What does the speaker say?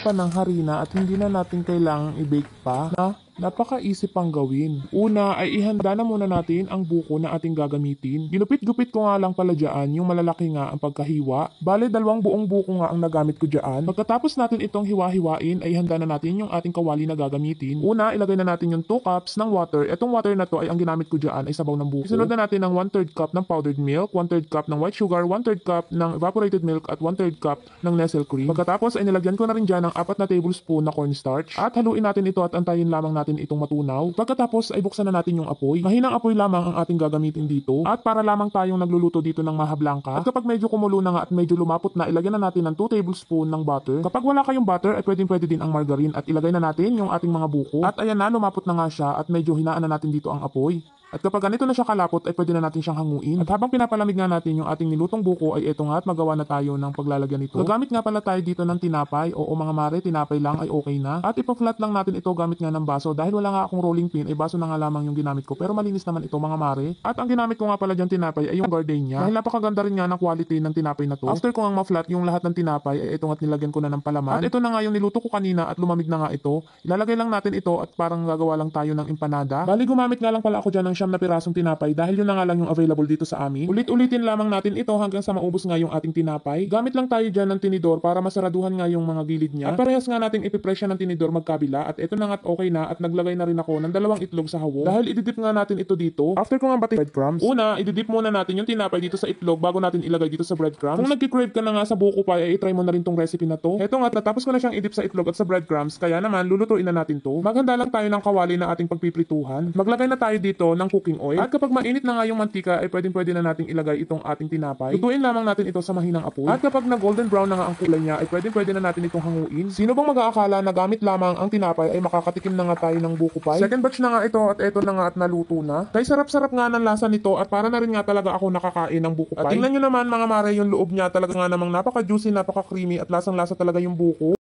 Pa ng harina at hindi na natin kailangang i-bake pa na napaka-easy pang gawin. Una ay ihanda na muna natin ang buko na ating gagamitin. Ginupit-gupit ko nga lang pala dyan yung malalaki nga ang pagkahiwa. Bale, 2 buong buko nga ang nagamit ko dyan. Pagkatapos natin itong hiwa-hiwain ay ihanda na natin yung ating kawali na gagamitin. Una, ilagay na natin yung 2 cups ng water. Itong water na to ay ang ginamit ko dyan ay sabaw ng buko. Isunod na natin ng 1/3 cup ng powdered milk, 1/3 cup ng white sugar, 1/3 cup ng evaporated milk at 1/3 cup ng Nestle cream. Pagkatapos ay nilagyan ko na rin dyan ng 4 na tablespoon na cornstarch at haluin natin ito at antayin lamang natin itong matunaw. Pagkatapos ay buksan na natin yung apoy. Mahinang apoy lamang ang ating gagamitin dito at para lamang tayong nagluluto dito ng mahablangka. At kapag medyo kumulo na nga at medyo lumapot na, ilagyan na natin ng 2 tablespoon ng butter. Kapag wala kayong butter ay pwede din ang margarine at ilagay na natin yung ating mga buko. At ayan na, lumapot na nga siya at medyo hinaan na natin dito ang apoy. At kapag ganito na siya kalapot ay pwede na natin siyang hanguin. At habang pinapalamig nga natin yung ating nilutong buko ay eto nga at magawa na tayo ng paglalagyan nito. Gagamit nga pala tayo dito ng tinapay. Oo mga mare, tinapay lang ay okay na. At ipa-flat lang natin ito gamit nga ng baso. Dahil wala nga akong rolling pin ay baso na nga lamang yung ginamit ko. Pero malinis naman ito mga mare. At ang ginamit ko nga pala dyan tinapay ay yung gardenia. Dahil napakaganda rin nga ng quality ng tinapay na to. After ko nga ma-flat yung lahat ng tinapay ay eto nga't nilagyan ko na ng palaman. At ito na nga yung niluto ko kanina at lumamig na nga ito. Ilalagay lang natin ito at parang gagawa lang tayo ng empanada. Bali gumamit nga lang pala ako dyan ng 9 na pirasong tinapay dahil yun na nga lang yung available dito sa amin. Ulit-ulitin lamang natin ito hanggang sa maubos nga yung ating tinapay. Gamit lang tayo dyan ng tinidor para masaraduhan nga yung mga gilid niya. At parehas nga natin ipipresya ng tinidor magkabila at ito na nga at okay na at naglagay na rin ako ng 2 itlog sa hawong. Dahil ididip nga natin ito dito. After ko nga batin breadcrumbs. Una, ididip muna natin yung tinapay dito sa itlog bago natin ilagay dito sa breadcrumbs. Kung nagki-crave ka na nga sa buko pie ay try mo na rin tong recipe na to. Eto nga at natapos ko na siyang idip sa itlog at sa breadcrumbs kaya naman lulutuin na natin to. Maghanda lang tayo ng kawali na ating pagpiprituhan. Maglagay na tayo dito ng cooking oil. At kapag mainit na nga yung mantika ay pwede na nating ilagay itong ating tinapay. Lutuin lamang natin ito sa mahinang apoy. At kapag na golden brown na nga ang kulay niya ay pwede na natin itong hanguin. Sino bang mag-aakala na gamit lamang ang tinapay ay makakatikim na nga tayo ng buko pie? Second batch na nga ito at eto na nga at naluto na. Kaya sarap-sarap nga ng lasa nito at para na rin nga talaga ako nakakain ng buko pie. At tingnan nyo naman mga mare yung loob niya talaga nga namang napaka-juicy, napaka-creamy at lasang-lasa talaga yung buko.